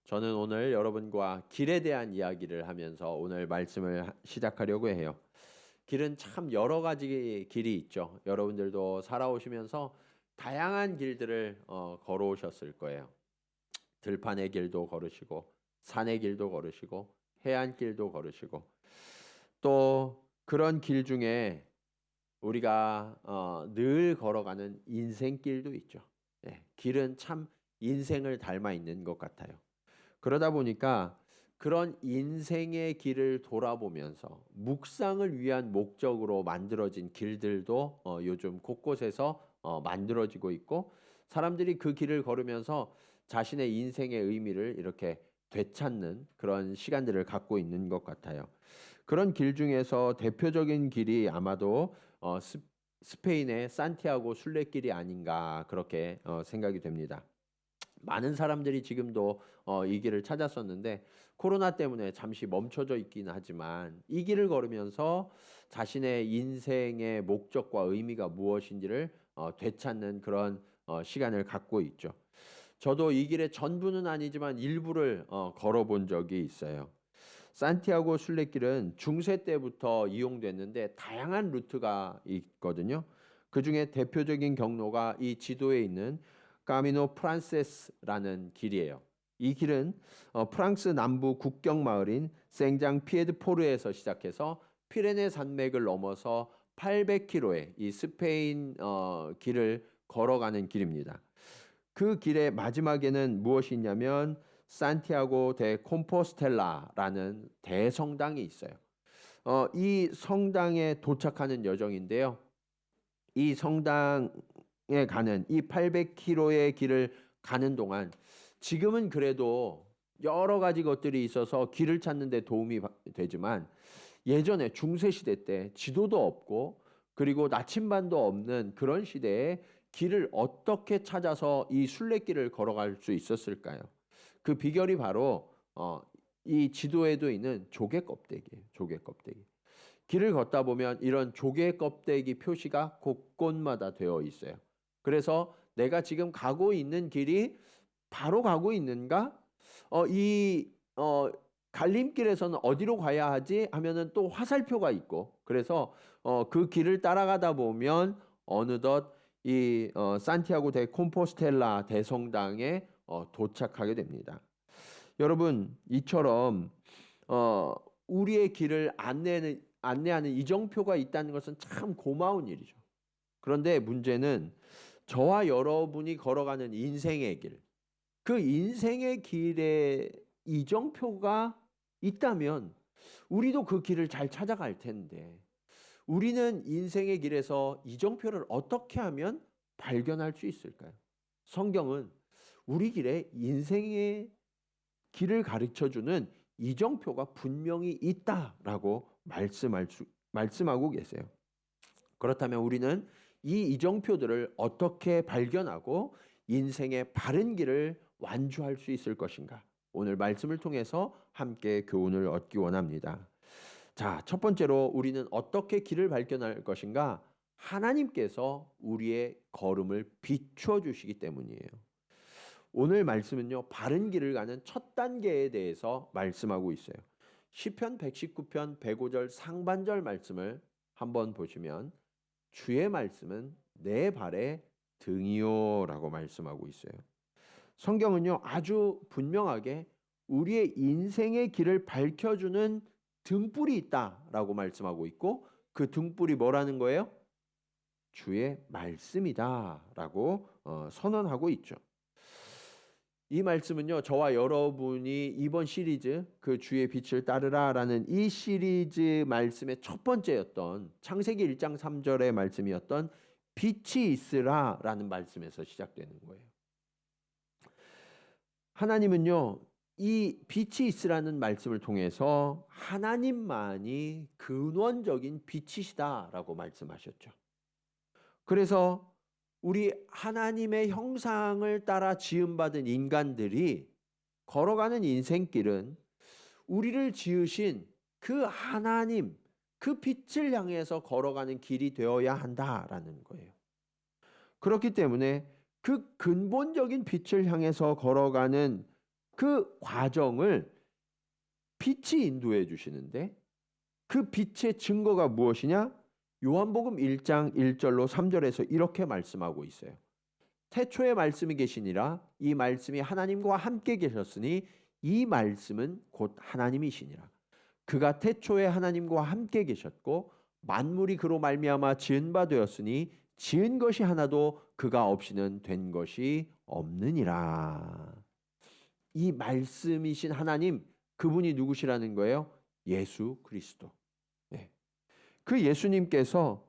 저는 오늘 여러분과 길에 대한 이야기를 하면서 오늘 말씀을 시작하려고 해요. 길은 참 여러 가지 길이 있죠. 여러분들도 살아오시면서 다양한 길들을 걸어오셨을 거예요. 들판의 길도 걸으시고, 산의 길도 걸으시고, 해안길도 걸으시고, 또 그런 길 중에 우리가 늘 걸어가는 인생길도 있죠. 예, 길은 참 인생을 닮아 있는 것 같아요. 그러다 보니까 그런 인생의 길을 돌아보면서 묵상을 위한 목적으로 만들어진 길들도 요즘 곳곳에서 만들어지고 있고, 사람들이 그 길을 걸으면서 자신의 인생의 의미를 이렇게 되찾는 그런 시간들을 갖고 있는 것 같아요. 그런 길 중에서 대표적인 길이 아마도 스페인의 산티아고 순례길이 아닌가 그렇게 생각이 됩니다. 많은 사람들이 지금도 이 길을 찾았었는데 코로나 때문에 잠시 멈춰져 있긴 하지만 이 길을 걸으면서 자신의 인생의 목적과 의미가 무엇인지를 되찾는 그런 시간을 갖고 있죠. 저도 이 길의 전부는 아니지만 일부를 걸어본 적이 있어요. 산티아고 순례길은 중세 때부터 이용됐는데 다양한 루트가 있거든요. 그중에 대표적인 경로가 이 지도에 있는 까미노 프란세스라는 길이에요. 이 길은 프랑스 남부 국경 마을인 생장 피에드포르에서 시작해서 피레네 산맥을 넘어서 800km의 이 스페인 길을 걸어가는 길입니다. 그 길의 마지막에는 무엇이 있냐면 산티아고 데 콤포스텔라라는 대성당이 있어요. 이 성당에 도착하는 여정인데요. 이 성당에 가는 이 800km의 길을 가는 동안 지금은 그래도 여러 가지 것들이 있어서 길을 찾는 데 도움이 되지만 예전에 중세 시대 때 지도도 없고 그리고 나침반도 없는 그런 시대에 길을 어떻게 찾아서 이 순례길을 걸어갈 수 있었을까요? 그 비결이 바로 이 지도에도 있는 조개 껍데기예요. 조개 껍데기. 길을 걷다 보면 이런 조개 껍데기 표시가 곳곳마다 되어 있어요. 그래서 내가 지금 가고 있는 길이 바로 가고 있는가? 이 갈림길에서는 어디로 가야 하지? 하면은 또 화살표가 있고, 그래서 그 길을 따라가다 보면 어느덧 이 산티아고 데 콤포스텔라 대성당에 도착하게 됩니다. 여러분, 이처럼 어, 우리의 길을 안내하는 이정표가 있다는 것은 참 고마운 일이죠. 그런데 문제는 저와 여러분이 걸어가는 인생의 길, 그 인생의 길에 이정표가 있다면 우리도 그 길을 잘 찾아갈 텐데 우리는 인생의 길에서 이정표를 어떻게 하면 발견할 수 있을까요? 성경은 우리 길에 인생의 길을 가르쳐 주는 이정표가 분명히 있다라고 말씀하고 계세요. 그렇다면 우리는 이 이정표들을 어떻게 발견하고 인생의 바른 길을 완주할 수 있을 것인가? 오늘 말씀을 통해서 함께 교훈을 얻기 원합니다. 자, 첫 번째로 우리는 어떻게 길을 발견할 것인가? 하나님께서 우리의 걸음을 비추어 주시기 때문이에요. 오늘 말씀은요, 바른 길을 가는 첫 단계에 대해서 말씀하고 있어요. 시편 119편 105절 상반절 말씀을 한번 보시면 주의 말씀은 내 발의 등이요라고 말씀하고 있어요. 성경은요, 아주 분명하게 우리의 인생의 길을 밝혀주는 등불이 있다라고 말씀하고 있고 그 등불이 뭐라는 거예요? 주의 말씀이다라고 선언하고 있죠. 이 말씀은요, 저와 여러분이 이번 시리즈 그 주의 빛을 따르라라는 이 시리즈 말씀의 첫 번째였던 창세기 1장 3절의 말씀이었던 빛이 있으라라는 말씀에서 시작되는 거예요. 하나님은요, 이 빛이 있으라는 말씀을 통해서 하나님만이 근원적인 빛이시다라고 말씀하셨죠. 그래서 우리 하나님의 형상을 따라 지음받은 인간들이 걸어가는 인생길은 우리를 지으신 그 하나님, 그 빛을 향해서 걸어가는 길이 되어야 한다라는 거예요. 그렇기 때문에 그 근본적인 빛을 향해서 걸어가는 그 과정을 빛이 인도해 주시는데 그 빛의 증거가 무엇이냐? 요한복음 1장 1절로 3절에서 이렇게 말씀하고 있어요. 태초에 말씀이 계시니라 이 말씀이 하나님과 함께 계셨으니 이 말씀은 곧 하나님이시니라. 그가 태초에 하나님과 함께 계셨고 만물이 그로 말미암아 지은 바 되었으니 지은 것이 하나도 그가 없이는 된 것이 없느니라. 이 말씀이신 하나님, 그분이 누구시라는 거예요? 예수 그리스도. 네. 그 예수님께서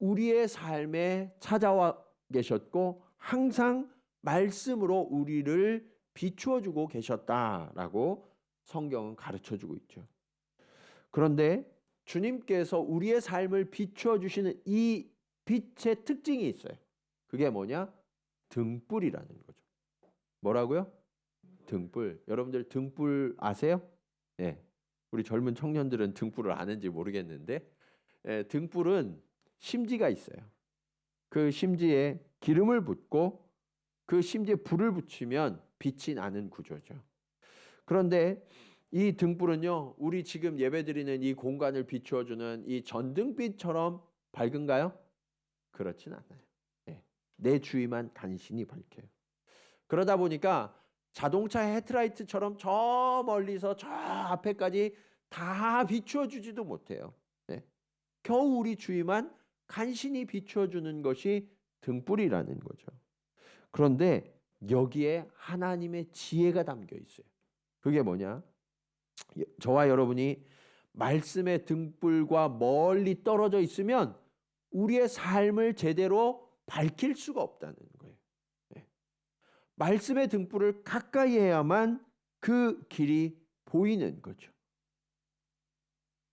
우리의 삶에 찾아와 계셨고 항상 말씀으로 우리를 비추어 주고 계셨다라고 성경은 가르쳐 주고 있죠. 그런데 주님께서 우리의 삶을 비추어 주시는 이 빛의 특징이 있어요. 그게 뭐냐? 등불이라는 거죠. 뭐라고요? 등불. 여러분들 등불 아세요? 네. 우리 젊은 청년들은 등불을 아는지 모르겠는데 등불은 심지가 있어요. 그 심지에 기름을 붓고 그 심지에 불을 붙이면 빛이 나는 구조죠. 그런데 이 등불은요, 우리 지금 예배드리는 이 공간을 비추어주는 이 전등빛처럼 밝은가요? 그렇진 않아요. 네. 내 주위만 간신히 밝혀요. 그러다 보니까 자동차 헤드라이트처럼 저 멀리서 저 앞에까지 다 비추어주지도 못해요. 네. 겨우 우리 주위만 간신히 비추어주는 것이 등불이라는 거죠. 그런데 여기에 하나님의 지혜가 담겨 있어요. 그게 뭐냐? 저와 여러분이 말씀의 등불과 멀리 떨어져 있으면 우리의 삶을 제대로 밝힐 수가 없다는 거예요. 네. 말씀의 등불을 가까이 해야만 그 길이 보이는 거죠.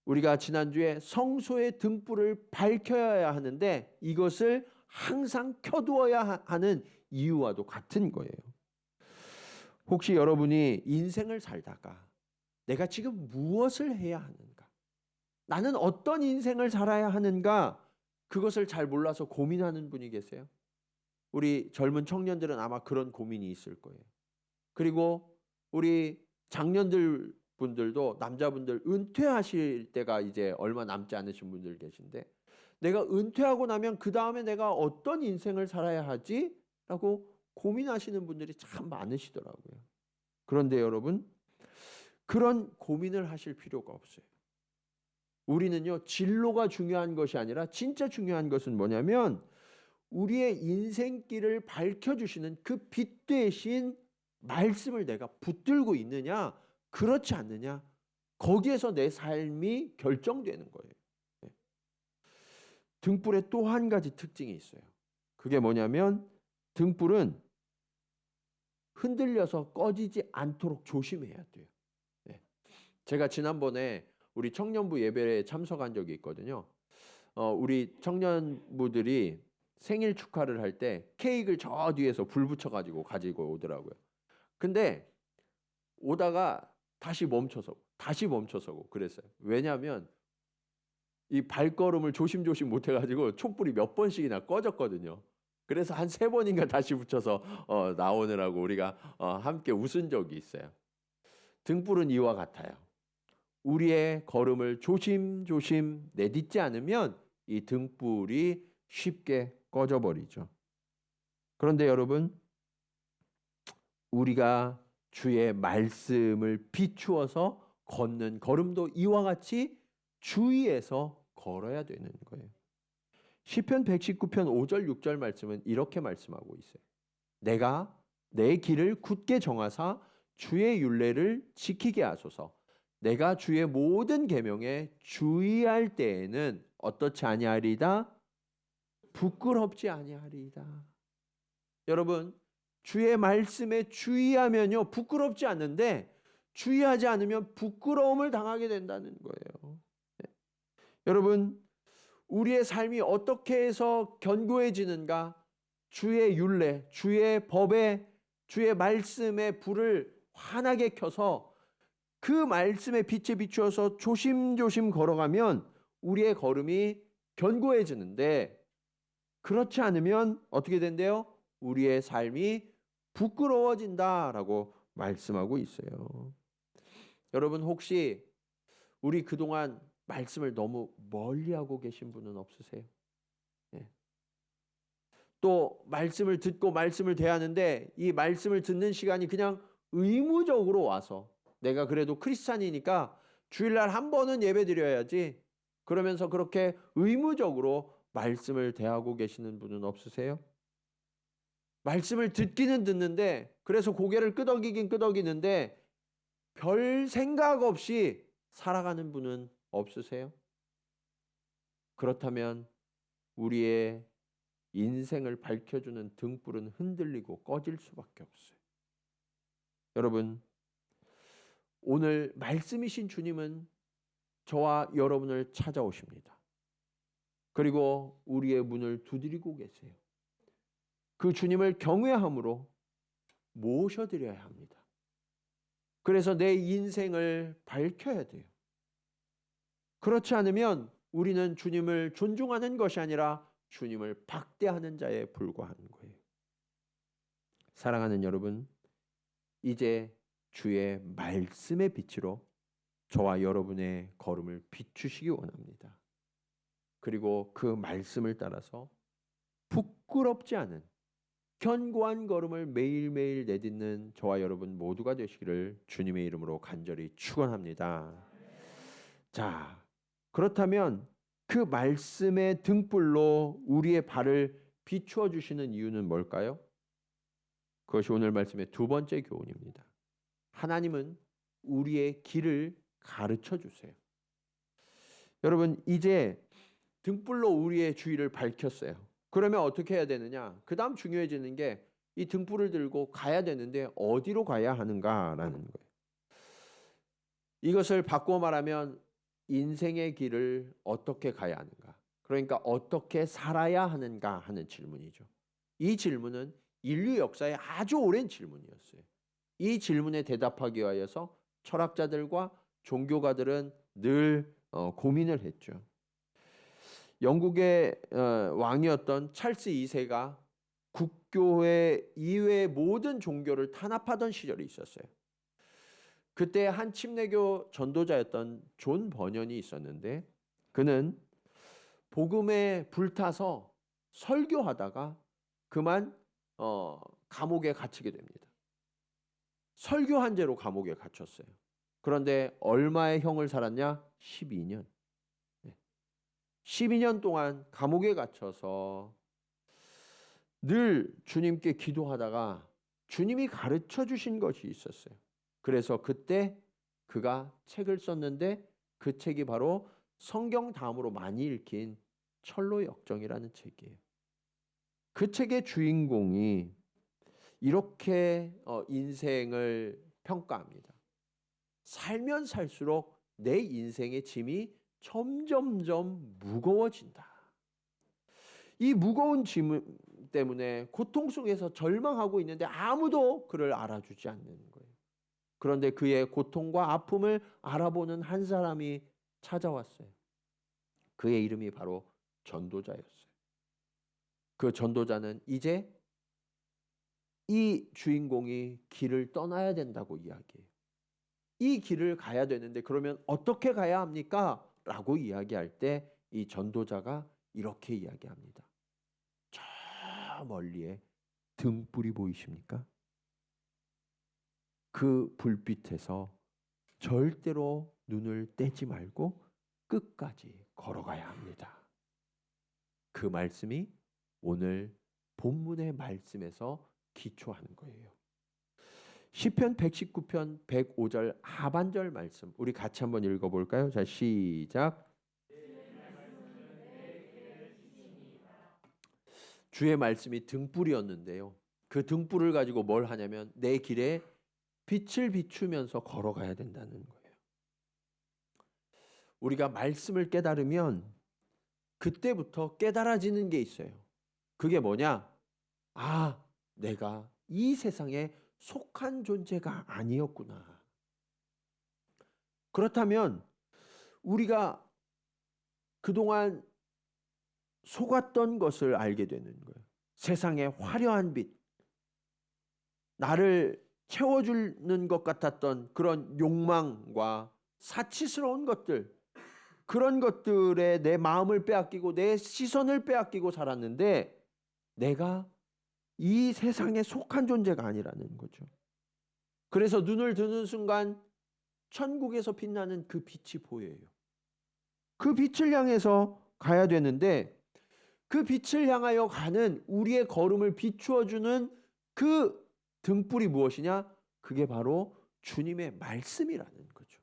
우리가 지난주에 성소의 등불을 밝혀야 하는데 이것을 항상 켜두어야 하는 이유와도 같은 거예요. 혹시 여러분이 인생을 살다가 내가 지금 무엇을 해야 하는가? 나는 어떤 인생을 살아야 하는가? 그것을 잘 몰라서 고민하는 분이 계세요? 우리 젊은 청년들은 아마 그런 고민이 있을 거예요. 그리고 우리 장년들 분들도 남자분들 은퇴하실 때가 이제 얼마 남지 않으신 분들 계신데 내가 은퇴하고 나면 그 다음에 내가 어떤 인생을 살아야 하지? 라고 고민하시는 분들이 참 많으시더라고요. 그런데 여러분 그런 고민을 하실 필요가 없어요. 우리는요 진로가 중요한 것이 아니라 진짜 중요한 것은 뭐냐면 우리의 인생길을 밝혀주시는 그 빛 대신 말씀을 내가 붙들고 있느냐 그렇지 않느냐 거기에서 내 삶이 결정되는 거예요. 네. 등불에 또 한 가지 특징이 있어요. 그게 뭐냐면 등불은 흔들려서 꺼지지 않도록 조심해야 돼요. 네. 제가 지난번에 우리 청년부 예배에 참석한 적이 있거든요. 우리 청년부들이 생일 축하를 할 때 케이크를 저 뒤에서 불 붙여가지고 가지고 오더라고요. 근데 오다가 다시 멈춰서고 그랬어요. 왜냐하면 이 발걸음을 조심조심 못해가지고 촛불이 몇 번씩이나 꺼졌거든요. 그래서 한 3번인가 다시 붙여서 나오느라고 우리가 함께 웃은 적이 있어요. 등불은 이와 같아요. 우리의 걸음을 조심조심 내딛지 않으면 이 등불이 쉽게 꺼져버리죠. 그런데 여러분 우리가 주의 말씀을 비추어서 걷는 걸음도 이와 같이 주의해서 걸어야 되는 거예요. 시편 119편 5절 6절 말씀은 이렇게 말씀하고 있어요. 내가 내 길을 굳게 정하사 주의 율례를 지키게 하소서. 내가 주의 모든 계명에 주의할 때에는 어떻지 아니하리이다? 부끄럽지 아니하리이다. 여러분 주의 말씀에 주의하면요 부끄럽지 않는데 주의하지 않으면 부끄러움을 당하게 된다는 거예요. 네. 여러분 우리의 삶이 어떻게 해서 견고해지는가? 주의 율례, 주의 법에 주의 말씀의 불을 환하게 켜서 그 말씀의 빛에 비추어서 조심조심 걸어가면 우리의 걸음이 견고해지는데 그렇지 않으면 어떻게 된대요? 우리의 삶이 부끄러워진다라고 말씀하고 있어요. 여러분 혹시 우리 그동안 말씀을 너무 멀리하고 계신 분은 없으세요? 예. 또 말씀을 듣고 말씀을 대하는데 이 말씀을 듣는 시간이 그냥 의무적으로 와서 내가 그래도 크리스찬이니까 주일날 한 번은 예배 드려야지 그러면서 그렇게 의무적으로 말씀을 대하고 계시는 분은 없으세요? 말씀을 듣기는 듣는데 그래서 고개를 끄덕이긴 끄덕이는데 별 생각 없이 살아가는 분은 없으세요? 그렇다면 우리의 인생을 밝혀주는 등불은 흔들리고 꺼질 수밖에 없어요. 여러분, 오늘 말씀이신 주님은 저와 여러분을 찾아오십니다. 그리고 우리의 문을 두드리고 계세요. 그 주님을 경외함으로 모셔드려야 합니다. 그래서 내 인생을 밝혀야 돼요. 그렇지 않으면 우리는 주님을 존중하는 것이 아니라 주님을 박대하는 자에 불과하는 거예요. 사랑하는 여러분, 이제 주의 말씀의 빛으로 저와 여러분의 걸음을 비추시기 원합니다. 그리고 그 말씀을 따라서 부끄럽지 않은 견고한 걸음을 매일매일 내딛는 저와 여러분 모두가 되시기를 주님의 이름으로 간절히 축원합니다. 자, 그렇다면 그 말씀의 등불로 우리의 발을 비추어 주시는 이유는 뭘까요? 그것이 오늘 말씀의 두 번째 교훈입니다. 하나님은 우리의 길을 가르쳐 주세요. 여러분, 이제 등불로 우리의 주위를 밝혔어요. 그러면 어떻게 해야 되느냐? 그 다음 중요해지는 게 이 등불을 들고 가야 되는데 어디로 가야 하는가라는 거예요. 이것을 바꿔 말하면 인생의 길을 어떻게 가야 하는가? 그러니까 어떻게 살아야 하는가 하는 질문이죠. 이 질문은 인류 역사의 아주 오랜 질문이었어요. 이 질문에 대답하기 위해서 철학자들과 종교가들은 늘 고민을 했죠. 영국의 왕이었던 찰스 2세가 국교회 이외의 모든 종교를 탄압하던 시절이 있었어요. 그때 한 침례교 전도자였던 존 버년이 있었는데 그는 복음에 불타서 설교하다가 그만 감옥에 갇히게 됩니다. 설교한 죄로 감옥에 갇혔어요. 그런데 얼마의 형을 살았냐? 12년. 12년 동안 감옥에 갇혀서 늘 주님께 기도하다가 주님이 가르쳐 주신 것이 있었어요. 그래서 그때 그가 책을 썼는데 그 책이 바로 성경 다음으로 많이 읽힌 철로 역정이라는 책이에요. 그 책의 주인공이 이렇게 인생을 평가합니다. 살면 살수록 내 인생의 짐이 점점점 무거워진다. 이 무거운 짐 때문에 고통 속에서 절망하고 있는데 아무도 그를 알아주지 않는 거예요. 그런데 그의 고통과 아픔을 알아보는 한 사람이 찾아왔어요. 그의 이름이 바로 전도자였어요. 그 전도자는 이제 이 주인공이 길을 떠나야 된다고 이야기해요. 이 길을 가야 되는데 그러면 어떻게 가야 합니까? 라고 이야기할 때 이 전도자가 이렇게 이야기합니다. 저 멀리에 등불이 보이십니까? 그 불빛에서 절대로 눈을 떼지 말고 끝까지 걸어가야 합니다. 그 말씀이 오늘 본문의 말씀에서 기초하는 거예요. 시편 119편 105절 하반절 말씀 우리 같이 한번 읽어볼까요? 자, 시작. 주의 말씀이 등불이었는데요. 그 등불을 가지고 뭘 하냐면 내 길에 빛을 비추면서 걸어가야 된다는 거예요. 우리가 말씀을 깨달으면 그때부터 깨달아지는 게 있어요. 그게 뭐냐? 아, 내가 이 세상에 속한 존재가 아니었구나. 그렇다면 우리가 그동안 속았던 것을 알게 되는 거예요. 세상의 화려한 빛, 나를 채워주는 것 같았던 그런 욕망과 사치스러운 것들, 그런 것들에 내 마음을 빼앗기고 내 시선을 빼앗기고 살았는데 내가 이 세상에 속한 존재가 아니라는 거죠. 그래서 눈을 드는 순간 천국에서 빛나는 그 빛이 보여요. 그 빛을 향해서 가야 되는데 그 빛을 향하여 가는 우리의 걸음을 비추어주는 그 등불이 무엇이냐? 그게 바로 주님의 말씀이라는 거죠.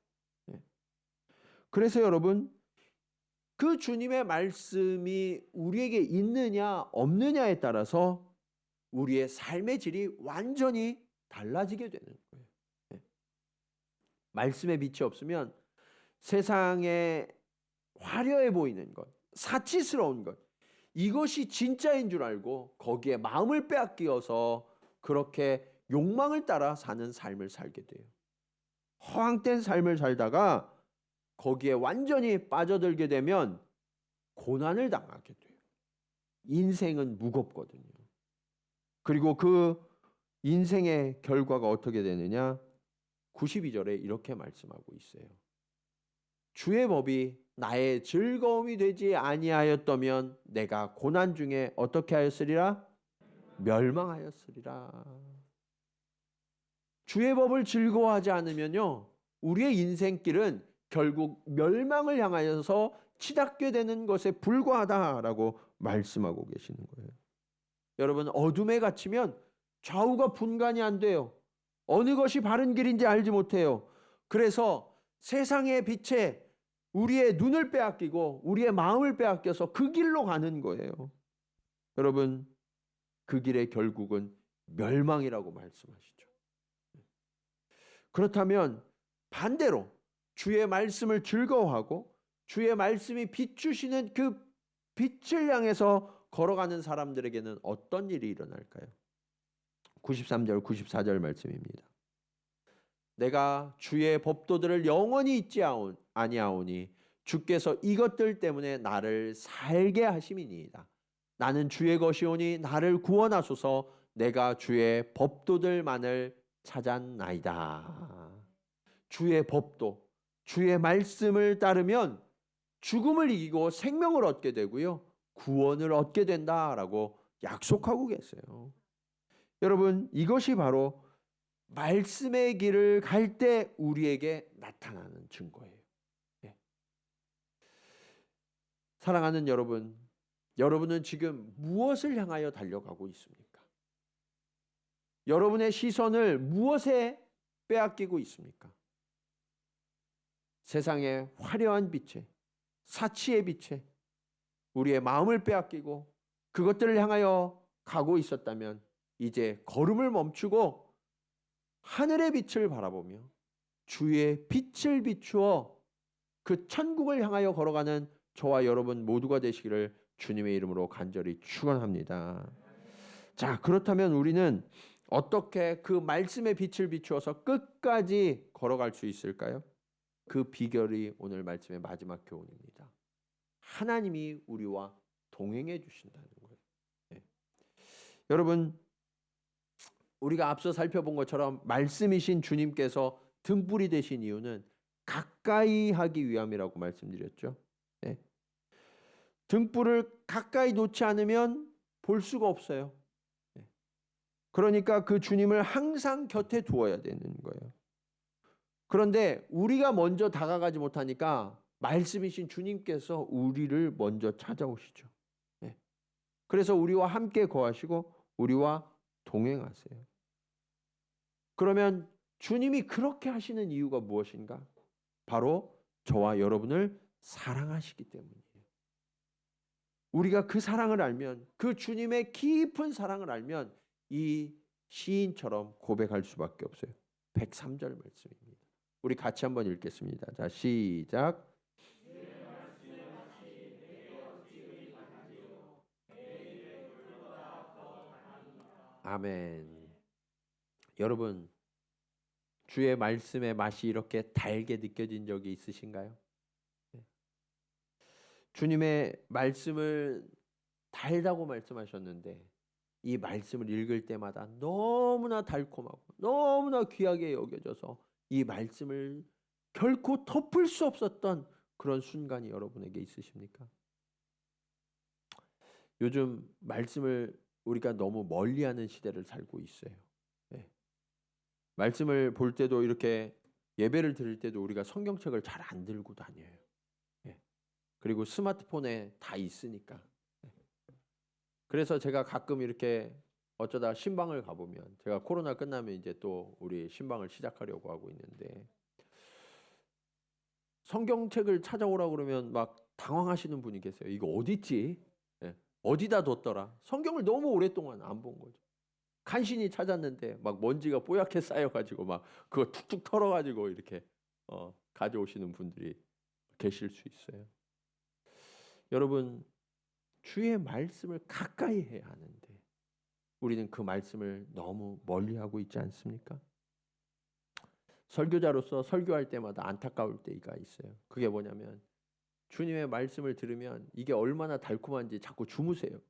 그래서 여러분, 그 주님의 말씀이 우리에게 있느냐 없느냐에 따라서 우리의 삶의 질이 완전히 달라지게 되는 거예요. 말씀의 빛이 없으면 세상에 화려해 보이는 것, 사치스러운 것, 이것이 진짜인 줄 알고 거기에 마음을 빼앗겨서 그렇게 욕망을 따라 사는 삶을 살게 돼요. 허황된 삶을 살다가 거기에 완전히 빠져들게 되면 고난을 당하게 돼요. 인생은 무겁거든요. 그리고 그 인생의 결과가 어떻게 되느냐? 92절에 이렇게 말씀하고 있어요. 주의 법이 나의 즐거움이 되지 아니하였다면 내가 고난 중에 어떻게 하였으리라? 멸망하였으리라. 주의 법을 즐거워하지 않으면요, 우리의 인생길은 결국 멸망을 향하여서 치닫게 되는 것에 불과하다라고 말씀하고 계시는 거예요. 여러분, 어둠에 갇히면 좌우가 분간이 안 돼요. 어느 것이 바른 길인지 알지 못해요. 그래서 세상의 빛에 우리의 눈을 빼앗기고 우리의 마음을 빼앗겨서 그 길로 가는 거예요. 여러분, 그 길의 결국은 멸망이라고 말씀하시죠. 그렇다면 반대로 주의 말씀을 즐거워하고 주의 말씀이 비추시는 그 빛을 향해서 걸어가는 사람들에게는 어떤 일이 일어날까요? 93절, 94절 말씀입니다. 내가 주의 법도들을 영원히 잊지 아니하오니 주께서 이것들 때문에 나를 살게 하심이니이다. 나는 주의 것이오니 나를 구원하소서. 내가 주의 법도들만을 찾았나이다. 주의 법도, 주의 말씀을 따르면 죽음을 이기고 생명을 얻게 되고요, 구원을 얻게 된다라고 약속하고 계세요. 여러분, 이것이 바로 말씀의 길을 갈 때 우리에게 나타나는 증거예요. 사랑하는 여러분, 여러분은 지금 무엇을 향하여 달려가고 있습니까? 여러분의 시선을 무엇에 빼앗기고 있습니까? 세상의 화려한 빛에, 사치의 빛에 우리의 마음을 빼앗기고 그것들을 향하여 가고 있었다면 이제 걸음을 멈추고 하늘의 빛을 바라보며 주의 빛을 비추어 그 천국을 향하여 걸어가는 저와 여러분 모두가 되시기를 주님의 이름으로 간절히 축원합니다. 자, 그렇다면 우리는 어떻게 그 말씀의 빛을 비추어서 끝까지 걸어갈 수 있을까요? 그 비결이 오늘 말씀의 마지막 교훈입니다. 하나님이 우리와 동행해 주신다는 거예요. 여러분, 우리가 앞서 살펴본 것처럼 말씀이신 주님께서 등불이 되신 이유는 가까이 하기 위함이라고 말씀드렸죠. 등불을 가까이 놓지 않으면 볼 수가 없어요. 그러니까 그 주님을 항상 곁에 두어야 되는 거예요. 그런데 우리가 먼저 다가가지 못하니까 말씀이신 주님께서 우리를 먼저 찾아오시죠. 그래서 우리와 함께 거하시고 우리와 동행하세요. 그러면 주님이 그렇게 하시는 이유가 무엇인가? 바로 저와 여러분을 사랑하시기 때문이에요. 우리가 그 사랑을 알면, 그 주님의 깊은 사랑을 알면 이 시인처럼 고백할 수밖에 없어요. 103절 말씀입니다. 우리 같이 한번 읽겠습니다. 자, 시작. 아멘. 여러분, 주의 말씀의 맛이 이렇게 달게 느껴진 적이 있으신가요? 주님의 말씀을 달다고 말씀하셨는데 이 말씀을 읽을 때마다 너무나 달콤하고 너무나 귀하게 여겨져서 이 말씀을 결코 덮을 수 없었던 그런 순간이 여러분에게 있으십니까? 요즘 말씀을 우리가 너무 멀리하는 시대를 살고 있어요. 네. 말씀을 볼 때도 이렇게 예배를 드릴 때도 우리가 성경책을 잘 안 들고 다녀요. 네. 그리고 스마트폰에 다 있으니까. 네. 그래서 제가 가끔 이렇게 어쩌다 신방을 가보면, 제가 코로나 끝나면 이제 또 우리 신방을 시작하려고 하고 있는데, 성경책을 찾아오라고 그러면 막 당황하시는 분이 계세요. 이거 어디 있지? 예, 어디다 뒀더라? 성경을 너무 오랫동안 안 본 거죠. 간신히 찾았는데 막 먼지가 뽀얗게 쌓여가지고 막 그거 툭툭 털어가지고 이렇게 가져오시는 분들이 계실 수 있어요. 여러분, 주의 말씀을 가까이 해야 하는데 우리는 그 말씀을 너무 멀리하고 있지 않습니까? 설교자로서 설교할 때마다 안타까울 때가 있어요. 그게 뭐냐면 주님의 말씀을 들으면 이게 얼마나 달콤한지 자꾸 주무세요.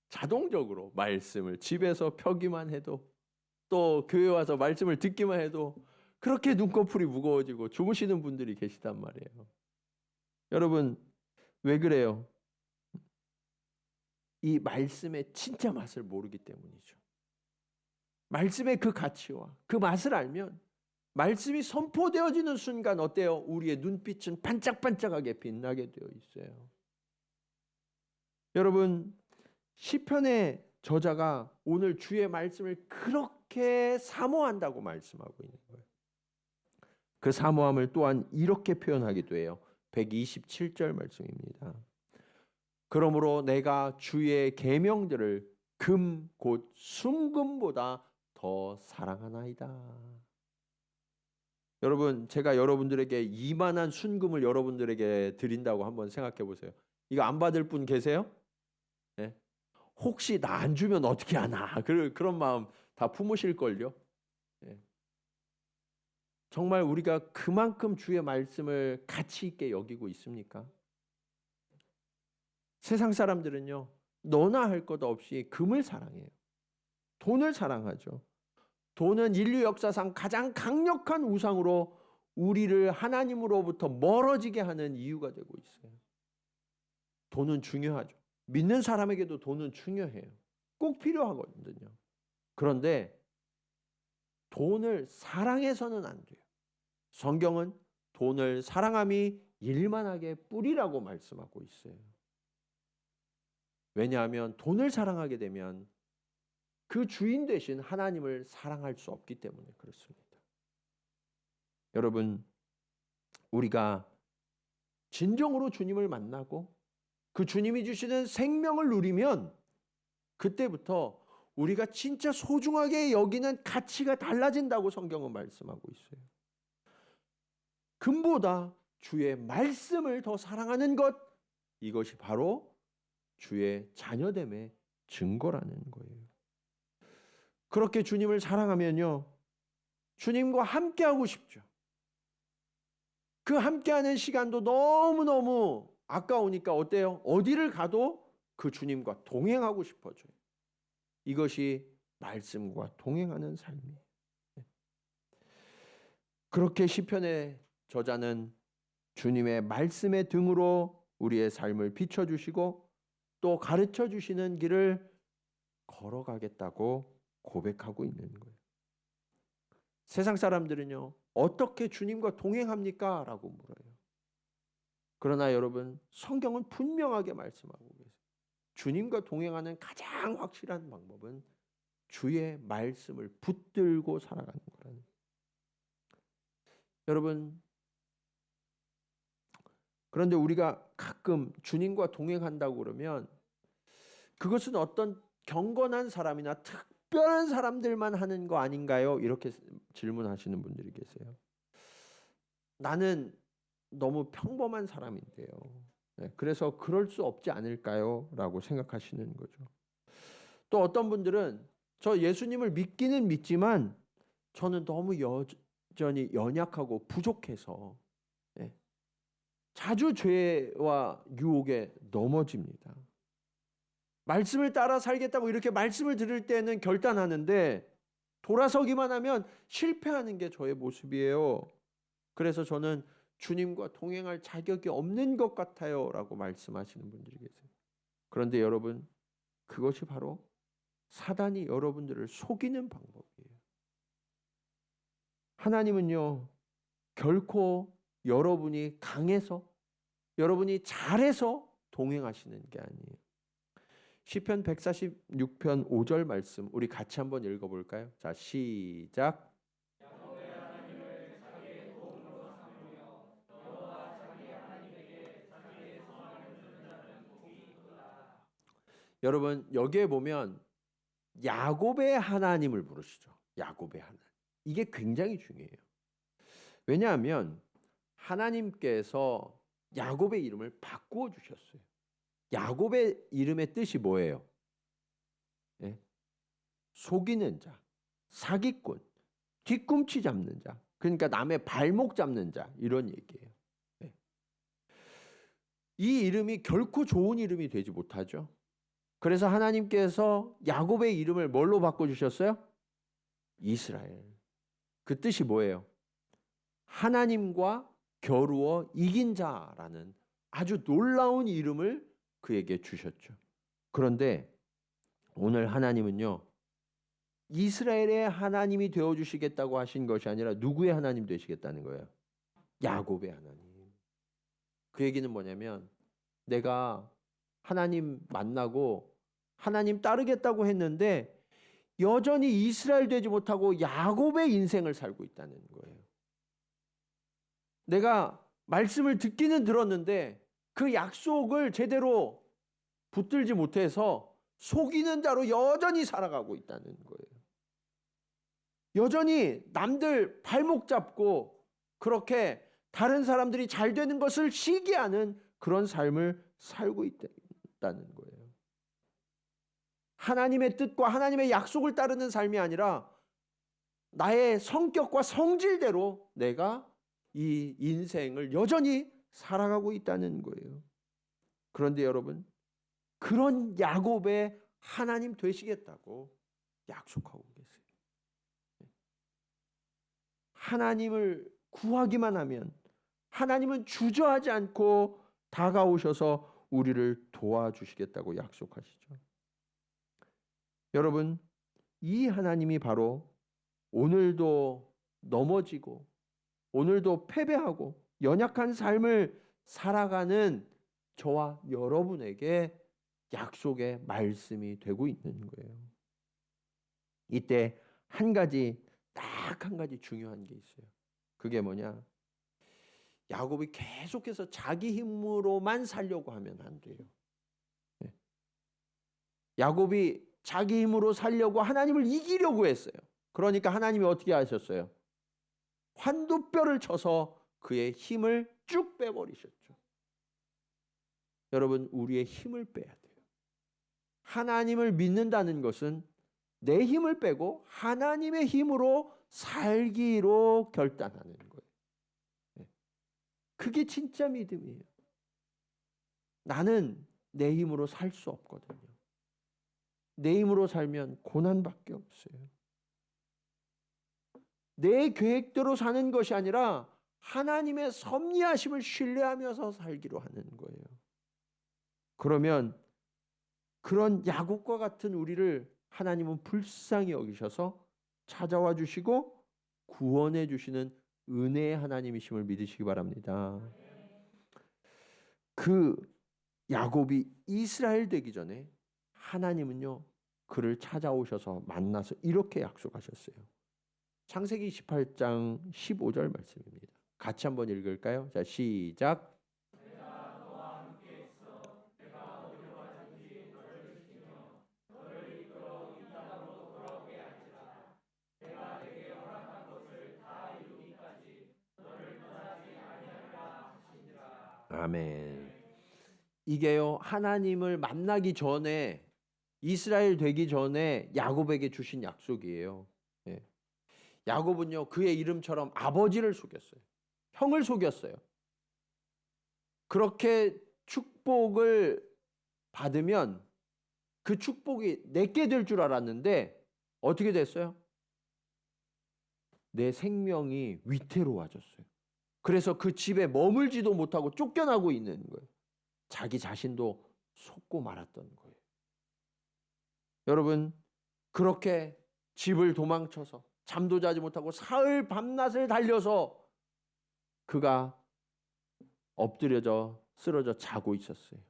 자동적으로 말씀을 집에서 펴기만 해도, 또 교회 와서 말씀을 듣기만 해도 그렇게 눈꺼풀이 무거워지고 주무시는 분들이 계시단 말이에요. 여러분, 왜 그래요? 이 말씀의 진짜 맛을 모르기 때문이죠. 말씀의 그 가치와 그 맛을 알면 말씀이 선포되어지는 순간 어때요? 우리의 눈빛은 반짝반짝하게 빛나게 되어 있어요. 여러분, 시편의 저자가 오늘 주의 말씀을 그렇게 사모한다고 말씀하고 있는 거예요. 그 사모함을 또한 이렇게 표현하기도 해요. 127절 말씀입니다. 그러므로 내가 주의 계명들을 금 곧 순금보다 더 사랑하나이다. 여러분, 제가 여러분들에게 이만한 순금을 여러분들에게 드린다고 한번 생각해 보세요. 이거 안 받을 분 계세요? 네? 혹시 나 안 주면 어떻게 하나, 그런 마음 다 품으실걸요. 네. 정말 우리가 그만큼 주의 말씀을 가치 있게 여기고 있습니까? 세상 사람들은요, 너나 할 것 없이 금을 사랑해요. 돈을 사랑하죠. 돈은 인류 역사상 가장 강력한 우상으로 우리를 하나님으로부터 멀어지게 하는 이유가 되고 있어요. 돈은 중요하죠. 믿는 사람에게도 돈은 중요해요. 꼭 필요하거든요. 그런데 돈을 사랑해서는 안 돼요. 성경은 돈을 사랑함이 일만하게 뿌리라고 말씀하고 있어요. 왜냐하면 돈을 사랑하게 되면 그 주인 되신 하나님을 사랑할 수 없기 때문에 그렇습니다. 여러분, 우리가 진정으로 주님을 만나고 그 주님이 주시는 생명을 누리면 그때부터 우리가 진짜 소중하게 여기는 가치가 달라진다고 성경은 말씀하고 있어요. 금보다 주의 말씀을 더 사랑하는 것, 이것이 바로 주의 자녀됨의 증거라는 거예요. 그렇게 주님을 사랑하면요, 주님과 함께하고 싶죠. 그 함께하는 시간도 너무너무 아까우니까 어때요? 어디를 가도 그 주님과 동행하고 싶어져요. 이것이 말씀과 동행하는 삶이에요. 그렇게 시편의 저자는 주님의 말씀의 등으로 우리의 삶을 비춰주시고 또 가르쳐 주시는 길을 걸어가겠다고 고백하고 있는 거예요. 세상 사람들은요, 어떻게 주님과 동행합니까? 라고 물어요. 그러나 여러분, 성경은 분명하게 말씀하고 계세요. 주님과 동행하는 가장 확실한 방법은 주의 말씀을 붙들고 살아가는 거라는 거예요. 여러분, 그런데 우리가 가끔 주님과 동행한다고 그러면 그것은 어떤 경건한 사람이나 특별한 사람들만 하는 거 아닌가요? 이렇게 질문하시는 분들이 계세요. 나는 너무 평범한 사람인데요. 그래서 그럴 수 없지 않을까요? 라고 생각하시는 거죠. 또 어떤 분들은 저 예수님을 믿기는 믿지만 저는 너무 여전히 연약하고 부족해서 자주 죄와 유혹에 넘어집니다. 말씀을 따라 살겠다고 이렇게 말씀을 들을 때는 결단하는데 돌아서기만 하면 실패하는 게 저의 모습이에요. 그래서 저는 주님과 동행할 자격이 없는 것 같아요 라고 말씀하시는 분들이 계세요. 그런데 여러분, 그것이 바로 사단이 여러분들을 속이는 방법이에요. 하나님은요, 결코 여러분이 강해서, 여러분이 잘해서 동행하시는 게 아니에요. 시편 146편 5절 말씀 우리 같이 한번 읽어볼까요? 자, 시작. 여러분, 여기에 보면 야곱의 하나님을 부르시죠. 야곱의 하나님. 이게 굉장히 중요해요. 왜냐하면 하나님께서 야곱의 이름을 바꾸어 주셨어요. 야곱의 이름의 뜻이 뭐예요? 예? 속이는 자, 사기꾼, 뒤꿈치 잡는 자, 그러니까 남의 발목 잡는 자, 이런 얘기예요. 예. 이 이름이 결코 좋은 이름이 되지 못하죠. 그래서 하나님께서 야곱의 이름을 뭘로 바꿔주셨어요? 이스라엘. 그 뜻이 뭐예요? 하나님과 겨루어 이긴 자라는 아주 놀라운 이름을 그에게 주셨죠. 그런데 오늘 하나님은요, 이스라엘의 하나님이 되어주시겠다고 하신 것이 아니라 누구의 하나님 되시겠다는 거예요? 야곱의 하나님. 그 얘기는 뭐냐면 내가 하나님 만나고 하나님 따르겠다고 했는데 여전히 이스라엘 되지 못하고 야곱의 인생을 살고 있다는 거예요. 내가 말씀을 듣기는 들었는데 그 약속을 제대로 붙들지 못해서 속이는 자로 여전히 살아가고 있다는 거예요. 여전히 남들 발목 잡고 그렇게 다른 사람들이 잘 되는 것을 시기하는 그런 삶을 살고 있다는 거예요. 하나님의 뜻과 하나님의 약속을 따르는 삶이 아니라 나의 성격과 성질대로 내가 이 인생을 여전히 살아가고 있다는 거예요. 그런데 여러분, 그런 야곱의 하나님 되시겠다고 약속하고 계세요. 하나님을 구하기만 하면 하나님은 주저하지 않고 다가오셔서 우리를 도와주시겠다고 약속하시죠. 여러분, 이 하나님이 바로 오늘도 넘어지고 오늘도 패배하고 연약한 삶을 살아가는 저와 여러분에게 약속의 말씀이 되고 있는 거예요. 이때 딱 한 가지 중요한 게 있어요. 그게 뭐냐? 야곱이 계속해서 자기 힘으로만 살려고 하면 안 돼요. 야곱이 자기 힘으로 살려고 하나님을 이기려고 했어요. 그러니까 하나님이 어떻게 하셨어요? 환도뼈를 쳐서 그의 힘을 쭉 빼버리셨죠. 여러분, 우리의 힘을 빼야 돼요. 하나님을 믿는다는 것은 내 힘을 빼고 하나님의 힘으로 살기로 결단하는 거예요. 그게 진짜 믿음이에요. 나는 내 힘으로 살 수 없거든요. 내 힘으로 살면 고난밖에 없어요. 내 계획대로 사는 것이 아니라 하나님의 섭리하심을 신뢰하면서 살기로 하는 거예요. 그러면 그런 야곱과 같은 우리를 하나님은 불쌍히 여기셔서 찾아와 주시고 구원해 주시는 은혜의 하나님이심을 믿으시기 바랍니다. 그 야곱이 이스라엘 되기 전에 하나님은요, 그를 찾아오셔서 만나서 이렇게 약속하셨어요. 창세기 28장 15절 말씀입니다. 같이 한번 읽을까요? 자, 시작. 아멘. 이게요, 하나님을 만나기 전에, 이스라엘 되기 전에 야곱에게 주신 약속이에요. 예. 야곱은요, 그의 이름처럼 아버지를 속였어요. 형을 속였어요. 그렇게 축복을 받으면 그 축복이 내게 될 줄 알았는데 어떻게 됐어요? 내 생명이 위태로워졌어요. 그래서 그 집에 머물지도 못하고 쫓겨나고 있는 거예요. 자기 자신도 속고 말았던 거예요. 여러분, 그렇게 집을 도망쳐서 잠도 자지 못하고 사흘 밤낮을 달려서 그가 엎드려져 쓰러져 자고 있었어요.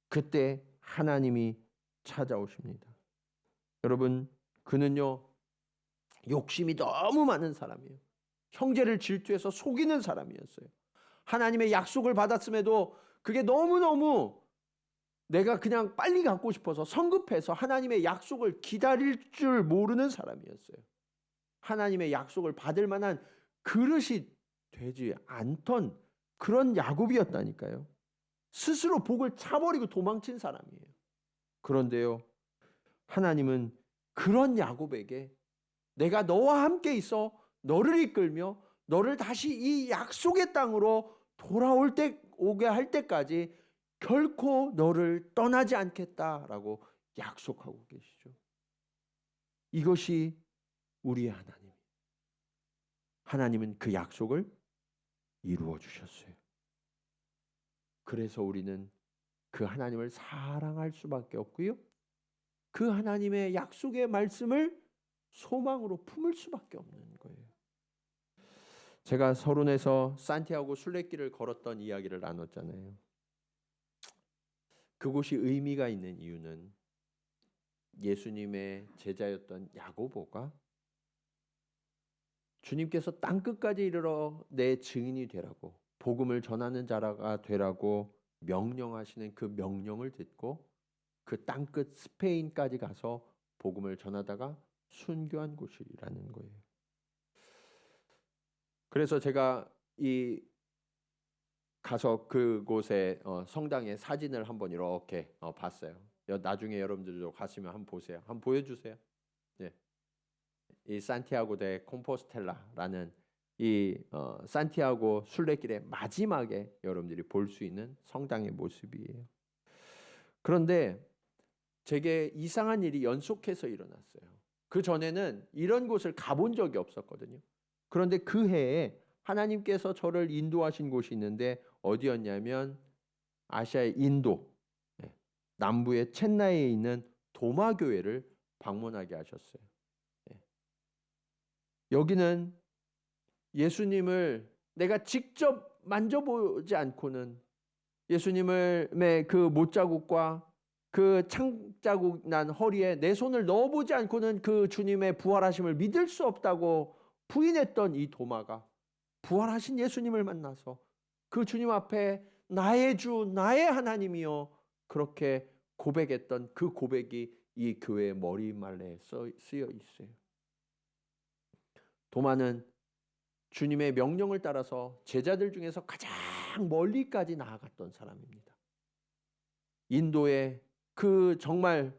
그때 하나님이 찾아오십니다. 여러분, 그는요 욕심이 너무 많은 사람이에요. 형제를 질투해서 속이는 사람이었어요. 하나님의 약속을 받았음에도 그게 너무너무 내가 그냥 빨리 갖고 싶어서 성급해서 하나님의 약속을 기다릴 줄 모르는 사람이었어요. 하나님의 약속을 받을 만한 그릇이 되지 않던 그런 야곱이었다니까요. 스스로 복을 차버리고 도망친 사람이에요. 그런데요, 하나님은 그런 야곱에게 내가 너와 함께 있어 너를 이끌며 너를 다시 이 약속의 땅으로 오게 할 때까지 결코 너를 떠나지 않겠다라고 약속하고 계시죠. 이것이 우리의 하나님. 하나님은 그 약속을 이루어 주셨어요. 그래서 우리는 그 하나님을 사랑할 수밖에 없고요. 그 하나님의 약속의 말씀을 소망으로 품을 수밖에 없는 거예요. 제가 서론에서 산티아고 순례길을 걸었던 이야기를 나눴잖아요. 그곳이 의미가 있는 이유는 예수님의 제자였던 야고보가 주님께서 땅끝까지 이르러 내 증인이 되라고 복음을 전하는 자가 되라고 명령하시는 그 명령을 듣고 그 땅끝 스페인까지 가서 복음을 전하다가 순교한 곳이라는 거예요. 그래서 제가 가서 그곳에 성당의 사진을 한번 이렇게 봤어요. 나중에 여러분들도 가시면 한번 보세요. 한번 보여주세요. 네. 이 산티아고 데 콤포스텔라라는 이 산티아고 순례길의 마지막에 여러분들이 볼 수 있는 성당의 모습이에요. 그런데 제게 이상한 일이 연속해서 일어났어요. 그 전에는 이런 곳을 가본 적이 없었거든요. 그런데 그 해에 하나님께서 저를 인도하신 곳이 있는데 어디였냐면 아시아의 인도 남부의 첸나이에 있는 도마교회를 방문하게 하셨어요. 여기는 예수님을 내가 직접 만져보지 않고는 예수님의 그 못자국과 그 창자국 난 허리에 내 손을 넣어보지 않고는 그 주님의 부활하심을 믿을 수 없다고 부인했던 이 도마가 부활하신 예수님을 만나서 그 주님 앞에 나의 주 나의 하나님이여 그렇게 고백했던 그 고백이 이 교회의 머리말레에 쓰여 있어요. 도마는 주님의 명령을 따라서 제자들 중에서 가장 멀리까지 나아갔던 사람입니다. 인도의 그 정말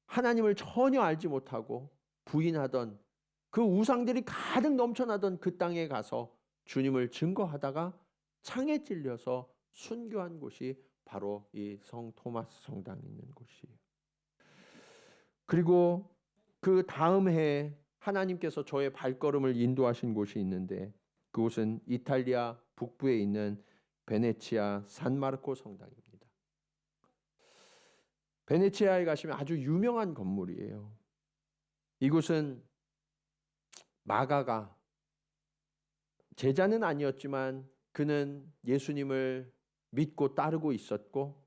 하나님을 전혀 알지 못하고 부인하던 그 우상들이 가득 넘쳐나던 그 땅에 가서 주님을 증거하다가 창에 찔려서 순교한 곳이 바로 이 성 토마스 성당이 있는 곳이에요. 그리고 그 다음 해에 하나님께서 저의 발걸음을 인도하신 곳이 있는데 그곳은 이탈리아 북부에 있는 베네치아 산마르코 성당입니다. 베네치아에 가시면 아주 유명한 건물이에요. 이곳은 마가가 제자는 아니었지만 그는 예수님을 믿고 따르고 있었고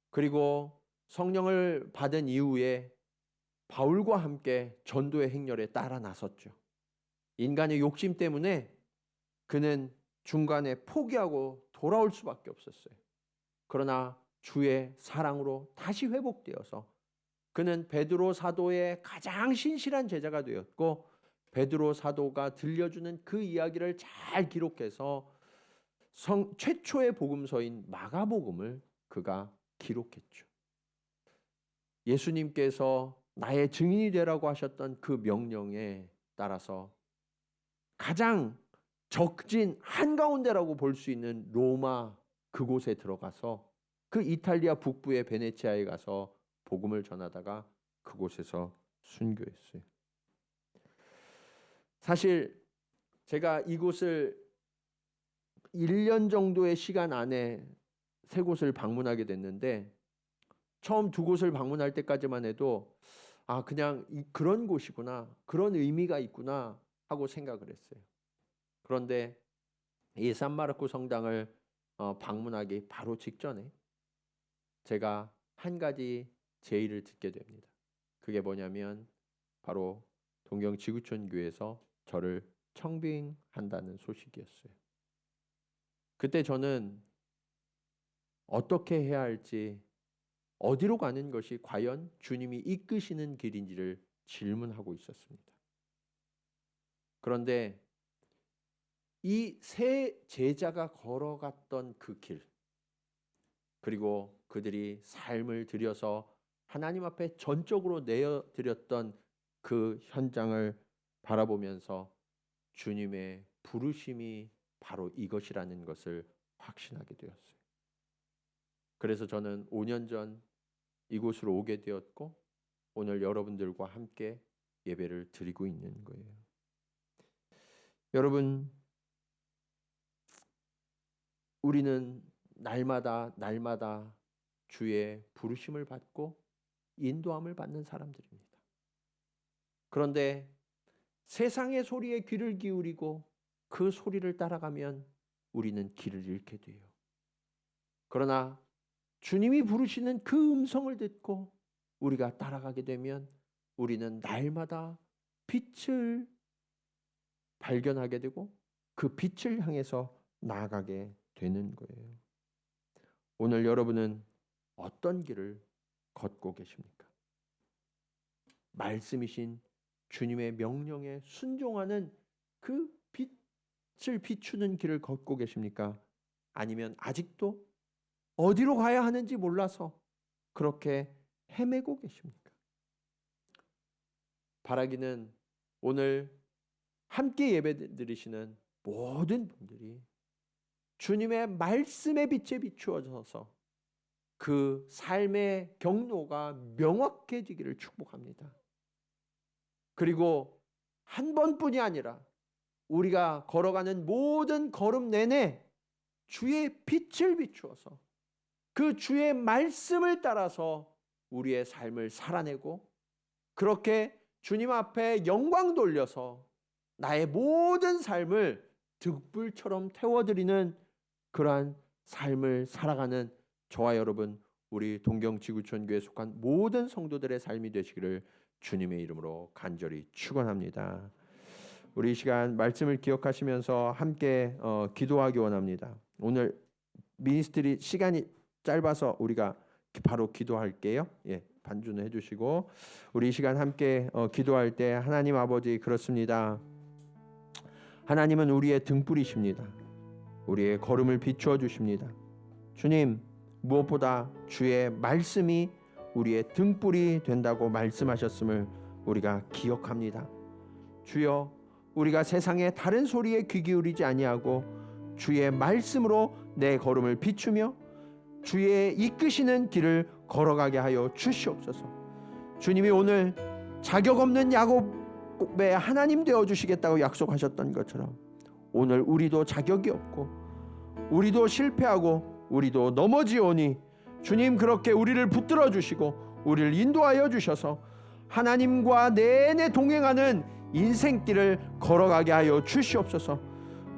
그리고 성령을 받은 이후에 바울과 함께 전도의 행렬에 따라 나섰죠. 인간의 욕심 때문에 그는 중간에 포기하고 돌아올 수밖에 없었어요. 그러나 주의 사랑으로 다시 회복되어서 그는 베드로 사도의 가장 신실한 제자가 되었고 베드로 사도가 들려주는 그 이야기를 잘 기록해서 최초의 복음서인 마가복음을 그가 기록했죠. 예수님께서 나의 증인이 되라고 하셨던 그 명령에 따라서 가장 적진 한가운데라고 볼 수 있는 로마 그곳에 들어가서 그 이탈리아 북부의 베네치아에 가서 복음을 전하다가 그곳에서 순교했어요. 사실 제가 이곳을 1년 정도의 시간 안에 3곳을 방문하게 됐는데, 처음 2곳을 방문할 때까지만 해도 그냥 그런 곳이구나, 그런 의미가 있구나 하고 생각을 했어요. 그런데 이 산마르코 성당을 방문하기 바로 직전에 제가 한 가지 제의를 듣게 됩니다. 그게 뭐냐면 바로 동경지구촌교회에서 저를 청빙한다는 소식이었어요. 그때 저는 어떻게 해야 할지, 어디로 가는 것이 과연 주님이 이끄시는 길인지를 질문하고 있었습니다. 그런데 이 세 제자가 걸어갔던 그 길, 그리고 그들이 삶을 들여서 하나님 앞에 전적으로 내어드렸던 그 현장을 바라보면서 주님의 부르심이 바로 이것이라는 것을 확신하게 되었어요. 그래서 저는 5년 전 이곳으로 오게 되었고, 오늘 여러분들과 함께 예배를 드리고 있는 거예요. 여러분, 우리는 날마다 주의 부르심을 받고 인도함을 받는 사람들입니다. 그런데 세상의 소리에 귀를 기울이고 그 소리를 따라가면 우리는 길을 잃게 돼요. 그러나 주님이 부르시는 그 음성을 듣고 우리가 따라가게 되면 우리는 날마다 빛을 발견하게 되고 그 빛을 향해서 나아가게 되는 거예요. 오늘 여러분은 어떤 길을 걷고 계십니까? 말씀이신 주님의 명령에 순종하는 그 빛을 비추는 길을 걷고 계십니까? 아니면 아직도 어디로 가야 하는지 몰라서 그렇게 헤매고 계십니까? 바라기는 오늘 함께 예배 드리시는 모든 분들이 주님의 말씀의 빛에 비추어져서 그 삶의 경로가 명확해지기를 축복합니다. 그리고 한 번뿐이 아니라 우리가 걸어가는 모든 걸음 내내 주의 빛을 비추어서 그 주의 말씀을 따라서 우리의 삶을 살아내고, 그렇게 주님 앞에 영광 돌려서 나의 모든 삶을 등불처럼 태워드리는 그러한 삶을 살아가는 저와 여러분, 우리 동경지구촌교회에 속한 모든 성도들의 삶이 되시기를 주님의 이름으로 간절히 축원합니다. 우리 이 시간 말씀을 기억하시면서 함께 기도하기 원합니다. 오늘 미니스트리 시간이 짧아서 우리가 바로 기도할게요. 반주는 해주시고 우리 이 시간 함께 기도할 때, 하나님 아버지, 그렇습니다. 하나님은 우리의 등불이십니다. 우리의 걸음을 비추어 주십니다. 주님, 무엇보다 주의 말씀이 우리의 등불이 된다고 말씀하셨음을 우리가 기억합니다. 주여, 우리가 세상의 다른 소리에 귀 기울이지 아니하고 주의 말씀으로 내 걸음을 비추며 주의 이끄시는 길을 걸어가게 하여 주시옵소서. 주님이 오늘 자격 없는 야곱의 하나님 되어 주시겠다고 약속하셨던 것처럼 오늘 우리도 자격이 없고 우리도 실패하고 우리도 넘어지오니 주님, 그렇게 우리를 붙들어 주시고 우리를 인도하여 주셔서 하나님과 내내 동행하는 인생길을 걸어가게 하여 주시옵소서.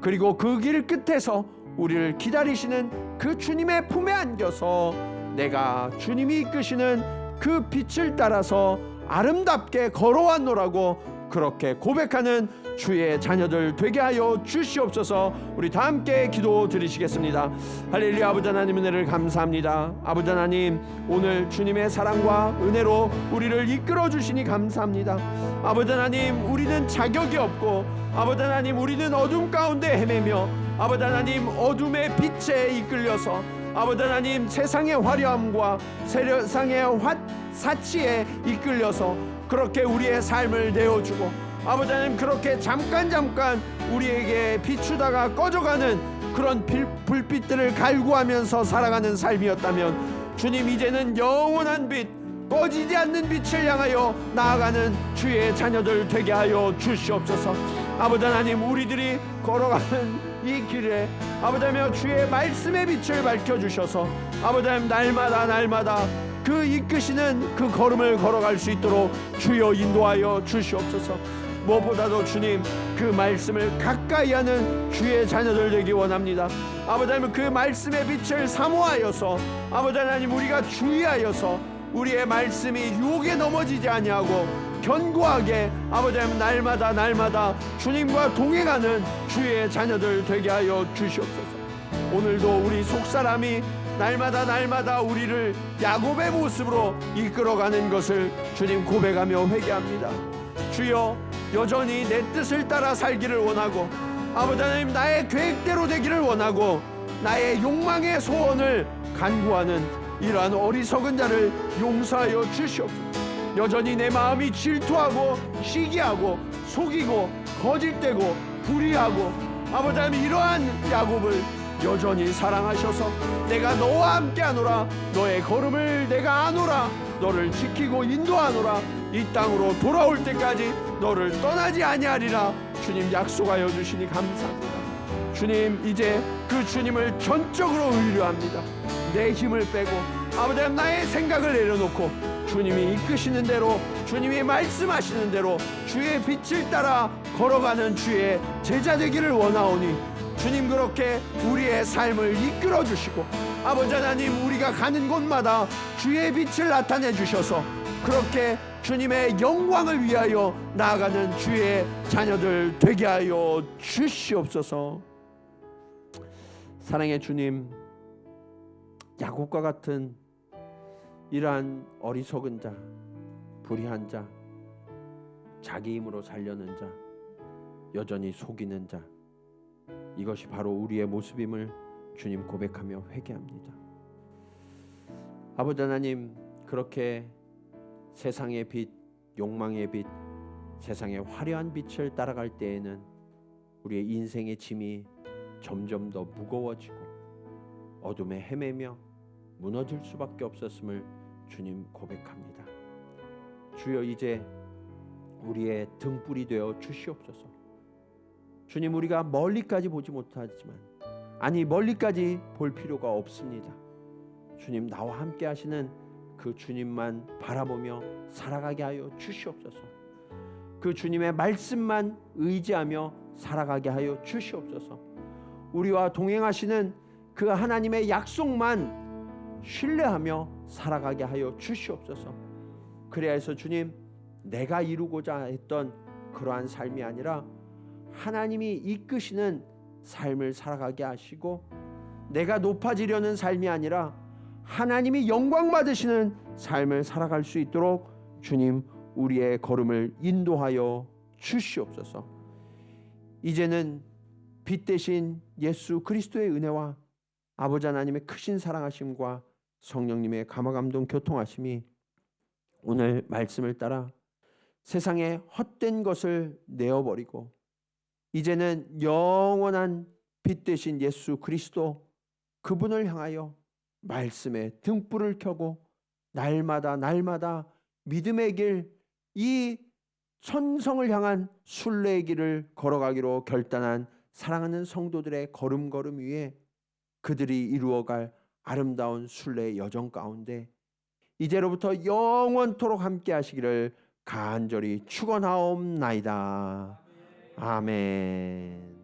그리고 그 길 끝에서 우리를 기다리시는 그 주님의 품에 안겨서 내가 주님이 이끄시는 그 빛을 따라서 아름답게 걸어왔노라고 그렇게 고백하는 주의 자녀들 되게 하여 주시옵소서. 우리 다 함께 기도 드리시겠습니다. 할렐루야. 아버지 하나님, 은혜를 감사합니다. 아버지 하나님, 오늘 주님의 사랑과 은혜로 우리를 이끌어 주시니 감사합니다. 아버지 하나님, 우리는 자격이 없고 아버지 하나님, 우리는 어둠 가운데 헤매며 아버지 하나님, 어둠의 빛에 이끌려서 아버지 하나님, 세상의 화려함과 세상의 사치에 이끌려서 그렇게 우리의 삶을 내어주고 아버지 하나님, 그렇게 잠깐 우리에게 비추다가 꺼져가는 그런 불빛들을 갈구하면서 살아가는 삶이었다면 주님 이제는 영원한 빛, 꺼지지 않는 빛을 향하여 나아가는 주의 자녀들 되게 하여 주시옵소서. 아버지 하나님, 우리들이 걸어가는 이 길에 아버지 하나님 주의 말씀의 빛을 밝혀주셔서 아버지 하나님 날마다 그 이끄시는 그 걸음을 걸어갈 수 있도록 주여 인도하여 주시옵소서. 무엇보다도 주님 그 말씀을 가까이 하는 주의 자녀들 되기 원합니다. 아버지 하나님 그 말씀의 빛을 사모하여서 아버지 하나님 우리가 주의하여서 우리의 말씀이 유혹에 넘어지지 아니하고 견고하게 아버지 하나님 날마다 주님과 동행하는 주의 자녀들 되게 하여 주시옵소서. 오늘도 우리 속사람이 날마다 우리를 야곱의 모습으로 이끌어가는 것을 주님 고백하며 회개합니다. 주여, 여전히 내 뜻을 따라 살기를 원하고 아버지 하나님 나의 계획대로 되기를 원하고 나의 욕망의 소원을 간구하는 이러한 어리석은 자를 용서하여 주시옵소서. 여전히 내 마음이 질투하고 시기하고 속이고 거짓되고 불의하고 아버지 하나님 이러한 야곱을 여전히 사랑하셔서 내가 너와 함께하노라, 너의 걸음을 내가 아노라, 너를 지키고 인도하노라, 이 땅으로 돌아올 때까지 너를 떠나지 아니하리라 주님 약속하여 주시니 감사합니다. 주님 이제 그 주님을 전적으로 의뢰합니다. 내 힘을 빼고 아버지 하나님 나의 생각을 내려놓고 주님이 이끄시는 대로 주님이 말씀하시는 대로 주의 빛을 따라 걸어가는 주의 제자 되기를 원하오니 주님 그렇게 우리의 삶을 이끌어 주시고 아버지 하나님 우리가 가는 곳마다 주의 빛을 나타내 주셔서 그렇게 주님의 영광을 위하여 나아가는 주의 자녀들 되게 하여 주시옵소서. 사랑의 주님, 야곱과 같은 이러한 어리석은 자, 불의한 자, 자기 힘으로 살려는 자, 여전히 속이는 자, 이것이 바로 우리의 모습임을 주님 고백하며 회개합니다. 아버지 하나님, 그렇게 세상의 빛, 욕망의 빛, 세상의 화려한 빛을 따라갈 때에는 우리의 인생의 짐이 점점 더 무거워지고 어둠에 헤매며 무너질 수밖에 없었음을 주님 고백합니다. 주여 이제 우리의 등불이 되어 주시옵소서. 주님 우리가 멀리까지 보지 못하지만 아니 멀리까지 볼 필요가 없습니다. 주님 나와 함께 하시는 그 주님만 바라보며 살아가게 하여 주시옵소서. 그 주님의 말씀만 의지하며 살아가게 하여 주시옵소서. 우리와 동행하시는 그 하나님의 약속만 신뢰하며 살아가게 하여 주시옵소서. 그래야 해서 주님 내가 이루고자 했던 그러한 삶이 아니라 하나님이 이끄시는 삶을 살아가게 하시고 내가 높아지려는 삶이 아니라 하나님이 영광 받으시는 삶을 살아갈 수 있도록 주님 우리의 걸음을 인도하여 주시옵소서. 이제는 빛 대신 예수 그리스도의 은혜와 아버지 하나님의 크신 사랑하심과 성령님의 감화감동 교통하심이 오늘 말씀을 따라 세상의 헛된 것을 내어버리고 이제는 영원한 빛 대신 예수 그리스도 그분을 향하여 말씀의 등불을 켜고 날마다 믿음의 길, 이 천성을 향한 순례의 길을 걸어가기로 결단한 사랑하는 성도들의 걸음걸음 위에 그들이 이루어갈 아름다운 순례의 여정 가운데 이제로부터 영원토록 함께 하시기를 간절히 축원하옵나이다. 아멘.